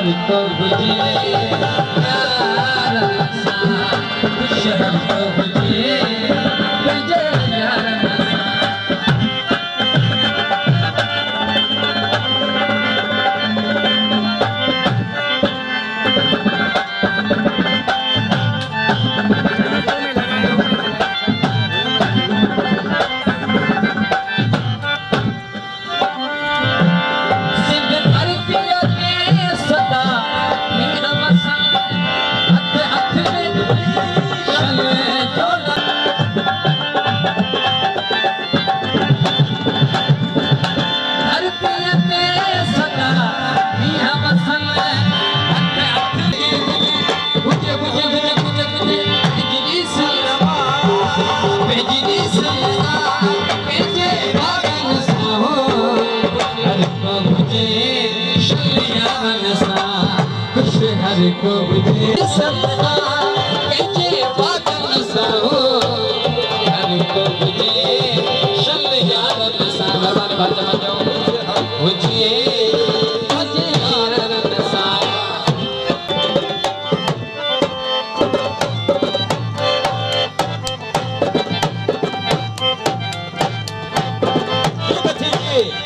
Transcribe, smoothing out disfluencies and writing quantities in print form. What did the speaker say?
हर को बुझे यार नसा खुश हर को बुझे यार नसा हर को बुझे सपना के बादल सा हो हर को बुझे शल यार नसा भगवान भर जमा जाओ बुझिए बुझे यार नसा ठीक है